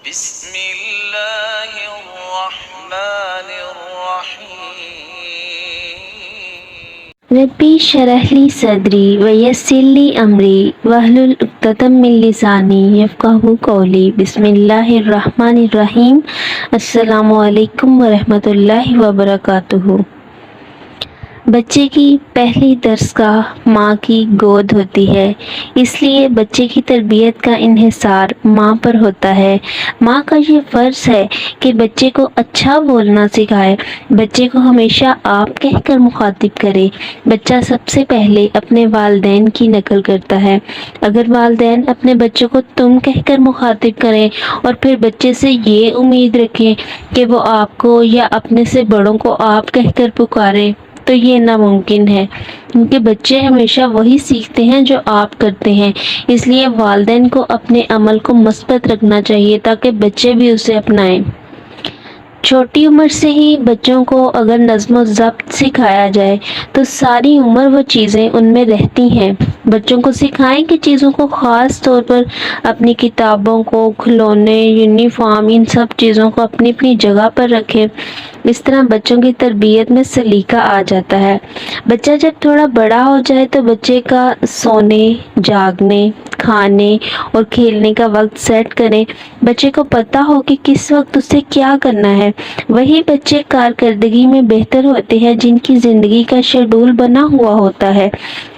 بسم اللہ الرحمن الرحیم ربی اشرح لی صدری ویسر لی امری واحلل عقدۃ من لسانی یفقہوا قولی۔ بسم اللہ الرحمن الرحیم۔ السلام علیکم ورحمۃ اللہ وبرکاتہ۔ بچے کی پہلی درسگاہ ماں کی گود ہوتی ہے، اس لیے بچے کی تربیت کا انحصار ماں پر ہوتا ہے۔ ماں کا یہ فرض ہے کہ بچے کو اچھا بولنا سکھائے، بچے کو ہمیشہ آپ کہہ کر مخاطب کرے۔ بچہ سب سے پہلے اپنے والدین کی نقل کرتا ہے۔ اگر والدین اپنے بچے کو تم کہہ کر مخاطب کریں اور پھر بچے سے یہ امید رکھیں کہ وہ آپ کو یا اپنے سے بڑوں کو آپ کہہ کر پکارے تو یہ ناممکن ہے، کیونکہ بچے ہمیشہ وہی سیکھتے ہیں جو آپ کرتے ہیں۔ اس لیے والدین کو اپنے عمل کو مثبت رکھنا چاہیے تاکہ بچے بھی اسے اپنائیں۔ چھوٹی عمر سے ہی بچوں کو اگر نظم و ضبط سکھایا جائے تو ساری عمر وہ چیزیں ان میں رہتی ہیں۔ بچوں کو سکھائیں کہ چیزوں کو، خاص طور پر اپنی کتابوں کو، کھلونے، یونیفارم، ان سب چیزوں کو اپنی اپنی جگہ پر رکھیں۔ اس طرح بچوں کی تربیت میں سلیقہ آ جاتا ہے۔ بچہ جب تھوڑا بڑا ہو جائے تو بچے کا سونے، جاگنے، کھانے اور کھیلنے کا وقت سیٹ کریں۔ بچے کو پتہ ہو کہ کس وقت اسے کیا کرنا ہے۔ وہی بچے کارکردگی میں بہتر ہوتے ہیں جن کی زندگی کا شیڈول بنا ہوا ہوتا ہے۔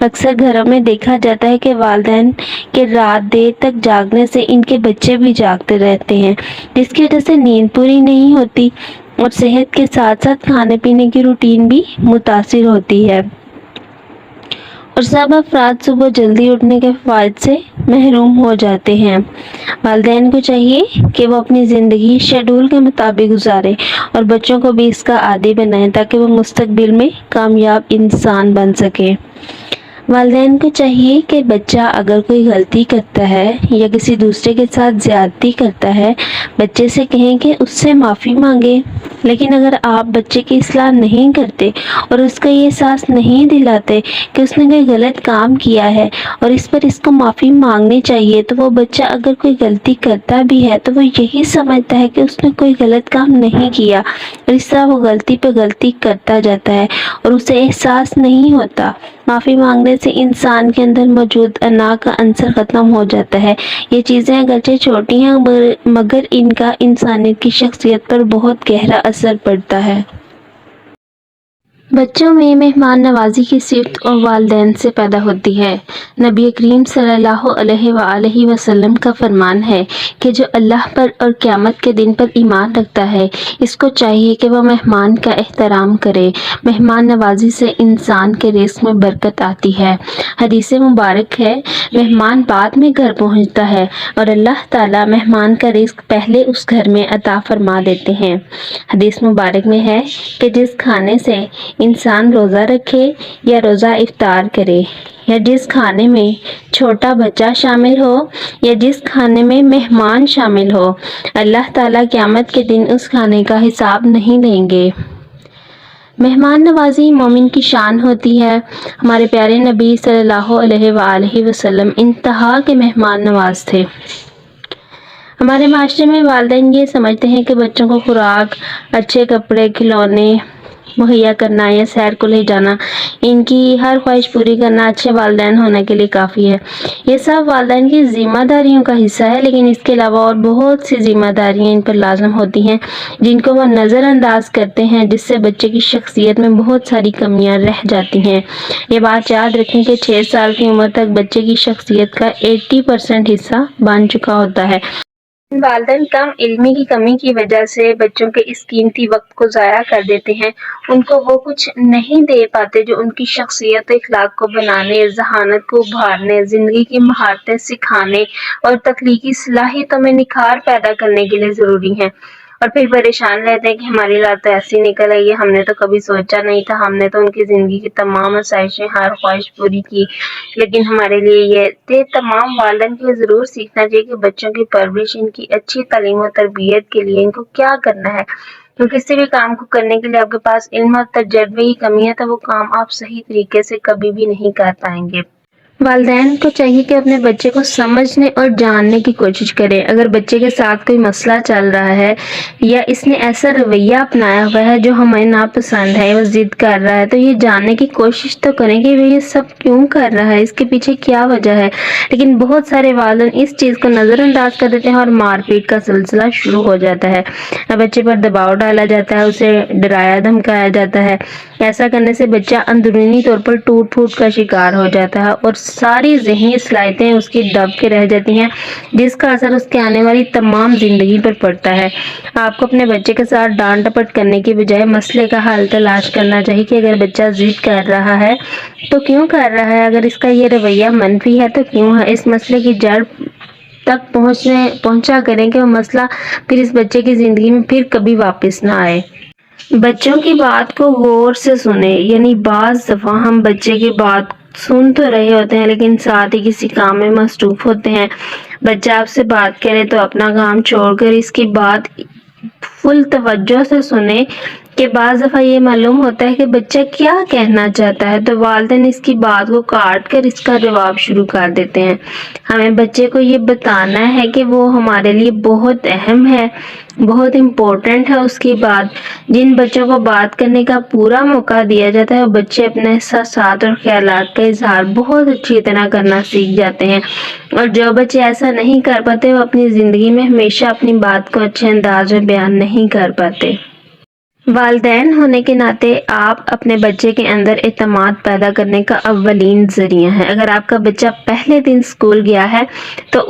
اکثر گھروں میں دیکھا جاتا ہے کہ والدین کے رات دیر تک جاگنے سے ان کے بچے بھی جاگتے رہتے ہیں، جس کی وجہ سے نیند پوری نہیں ہوتی اور صحت کے ساتھ ساتھ کھانے پینے کی روٹین بھی متاثر ہوتی ہے، اور سب افراد صبح جلدی اٹھنے کے فوائد سے محروم ہو جاتے ہیں۔ والدین کو چاہیے کہ وہ اپنی زندگی شیڈول کے مطابق گزارے اور بچوں کو بھی اس کا عادی بنائیں تاکہ وہ مستقبل میں کامیاب انسان بن سکے۔ والدین کو چاہیے کہ بچہ اگر کوئی غلطی کرتا ہے یا کسی دوسرے کے ساتھ زیادتی کرتا ہے، بچے سے کہیں کہ اس سے معافی مانگے۔ لیکن اگر آپ بچے کی اصلاح نہیں کرتے اور اس کو یہ احساس نہیں دلاتے کہ اس نے کوئی غلط کام کیا ہے اور اس پر اس کو معافی مانگنی چاہیے، تو وہ بچہ اگر کوئی غلطی کرتا بھی ہے تو وہ یہی سمجھتا ہے کہ اس نے کوئی غلط کام نہیں کیا، اور اس طرح وہ غلطی پہ غلطی کرتا جاتا ہے اور اسے احساس نہیں ہوتا۔ معافی مانگنے سے انسان کے اندر موجود انا کا عنصر ختم ہو جاتا ہے۔ یہ چیزیں اگرچہ چھوٹی ہیں مگر ان کا انسانیت کی شخصیت پر بہت گہرا اثر پڑتا ہے۔ بچوں میں مہمان نوازی کی صفت اور والدین سے پیدا ہوتی ہے۔ نبی کریم صلی اللہ علیہ وآلہ وسلم کا فرمان ہے کہ جو اللہ پر اور قیامت کے دن پر ایمان رکھتا ہے، اس کو چاہیے کہ وہ مہمان کا احترام کرے۔ مہمان نوازی سے انسان کے رزق میں برکت آتی ہے۔ حدیث مبارک ہے، مہمان بعد میں گھر پہنچتا ہے اور اللہ تعالیٰ مہمان کا رزق پہلے اس گھر میں عطا فرما دیتے ہیں۔ حدیث مبارک میں ہے کہ جس کھانے سے انسان روزہ رکھے یا روزہ افطار کرے، یا جس کھانے میں چھوٹا بچہ شامل ہو یا جس کھانے میں مہمان شامل ہو، اللہ تعالیٰ قیامت کے دن اس کھانے کا حساب نہیں لیں گے۔ مہمان نوازی مومن کی شان ہوتی ہے۔ ہمارے پیارے نبی صلی اللہ علیہ وآلہ وسلم انتہا کے مہمان نواز تھے۔ ہمارے معاشرے میں والدین یہ سمجھتے ہیں کہ بچوں کو خوراک، اچھے کپڑے، کھلونے مہیا کرنا یا سیر کو لے جانا، ان کی ہر خواہش پوری کرنا اچھے والدین ہونے کے لیے کافی ہے۔ یہ سب والدین کی ذمہ داریوں کا حصہ ہے، لیکن اس کے علاوہ اور بہت سی ذمہ داریاں ان پر لازم ہوتی ہیں جن کو وہ نظر انداز کرتے ہیں، جس سے بچے کی شخصیت میں بہت ساری کمیاں رہ جاتی ہیں۔ یہ بات یاد رکھیں کہ 6 سال کی عمر تک بچے کی شخصیت کا 80% حصہ بن چکا ہوتا ہے۔ والدین کم علمی کی کمی کی وجہ سے بچوں کے اس قیمتی وقت کو ضائع کر دیتے ہیں۔ ان کو وہ کچھ نہیں دے پاتے جو ان کی شخصیت و اخلاق کو بنانے، ذہانت کو ابھارنے، زندگی کی مہارتیں سکھانے اور تخلیقی صلاحیتوں میں نکھار پیدا کرنے کے لیے ضروری ہیں، اور پھر پریشان رہتے ہیں کہ ہماری اولاد تو ایسی نکل آئی ہے، ہم نے تو کبھی سوچا نہیں تھا، ہم نے تو ان کی زندگی کی تمام آسائشیں، ہر خواہش پوری کی، لیکن ہمارے لیے یہ تمام والدین کو ضرور سیکھنا چاہیے کہ بچوں کی پرورش، ان کی اچھی تعلیم و تربیت کے لیے ان کو کیا کرنا ہے، کیونکہ کسی بھی کام کو کرنے کے لیے آپ کے پاس علم اور تجربے کی کمی ہے تو وہ کام آپ صحیح طریقے سے کبھی بھی نہیں کر پائیں گے۔ والدین کو چاہیے کہ اپنے بچے کو سمجھنے اور جاننے کی کوشش کریں. اگر بچے کے ساتھ کوئی مسئلہ چل رہا ہے یا اس نے ایسا رویہ اپنایا ہوا ہے جو ہمیں ناپسند ہے، وہ ضد کر رہا ہے، تو یہ جاننے کی کوشش تو کریں کہ وہ یہ سب کیوں کر رہا ہے، اس کے پیچھے کیا وجہ ہے. لیکن بہت سارے والدین اس چیز کو نظر انداز کر دیتے ہیں اور مار پیٹ کا سلسلہ شروع ہو جاتا ہے. بچے پر دباؤ ڈالا جاتا ہے، اسے ڈرایا دھمکایا جاتا ہے. ایسا کرنے سے بچہ اندرونی طور پر ٹوٹ پھوٹ کا شکار ہو جاتا ہے اور ساری ذہنی صلاحیتیں اس کی دب کے رہ جاتی ہیں، جس کا اثر اس کے آنے والی تمام زندگی پر پڑتا ہے. آپ کو اپنے بچے کے ساتھ ڈانٹ ڈپٹ کرنے کی بجائے مسئلے کا حل تلاش کرنا چاہیے کہ اگر بچہ ضد کر رہا ہے تو کیوں کر رہا ہے، اگر اس کا یہ رویہ منفی ہے تو کیوں ہے. اس مسئلے کی جڑ تک پہنچا کریں کہ وہ مسئلہ پھر اس بچے کی زندگی میں پھر کبھی واپس نہ آئے. بچوں کی بات کو غور سے سنیں. یعنی بعض دفعہ ہم بچے کی بات سن تو رہے ہوتے ہیں لیکن ساتھ ہی کسی کام میں مصروف ہوتے ہیں. بچہ آپ سے بات کرے تو اپنا کام چھوڑ کر اس کی بات فل توجہ سے سنیں کہ بعض دفعہ یہ معلوم ہوتا ہے کہ بچہ کیا کہنا چاہتا ہے، تو والدین اس کی بات کو کاٹ کر اس کا جواب شروع کر دیتے ہیں. ہمیں بچے کو یہ بتانا ہے کہ وہ ہمارے لیے بہت اہم ہے، بہت امپورٹنٹ ہے اس کی بات. جن بچوں کو بات کرنے کا پورا موقع دیا جاتا ہے وہ بچے اپنے احساسات اور خیالات کا اظہار بہت اچھی طرح کرنا سیکھ جاتے ہیں، اور جو بچے ایسا نہیں کر پاتے وہ اپنی زندگی میں ہمیشہ اپنی بات کو اچھے انداز میں بیان نہیں کر پاتے. والدین ہونے کے ناطے آپ اپنے بچے کے اندر اعتماد پیدا کرنے کا اولین ذریعہ ہیں. اگر آپ کا بچہ پہلے دن اسکول گیا ہے تو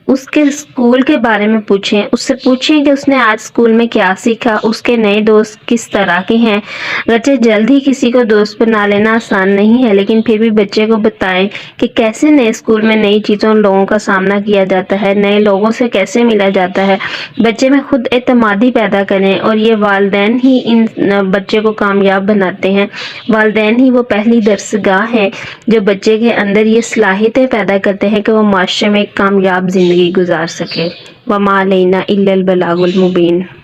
اس کے اسکول کے بارے میں پوچھیں، اس سے پوچھیں کہ اس نے آج اسکول میں کیا سیکھا، اس کے نئے دوست کس طرح کے ہیں. بچے جلد ہی کسی کو دوست بنا لینا آسان نہیں ہے، لیکن پھر بھی بچے کو بتائیں کہ کیسے نئے اسکول میں نئی چیزوں اور لوگوں کا سامنا کیا جاتا ہے، نئے لوگوں سے کیسے ملا جاتا ہے. بچے میں خود اعتمادی پیدا کریں، اور یہ والدین ہی ان بچے کو کامیاب بناتے ہیں. والدین ہی وہ پہلی درسگاہ ہے جو بچے کے اندر یہ صلاحیتیں پیدا کرتے ہیں کہ وہ معاشرے میں ایک کامیاب زندگی گزار سکے. وَمَا عَلَيْنَا إِلَّا الْبَلَاغُ الْمُبِينُ.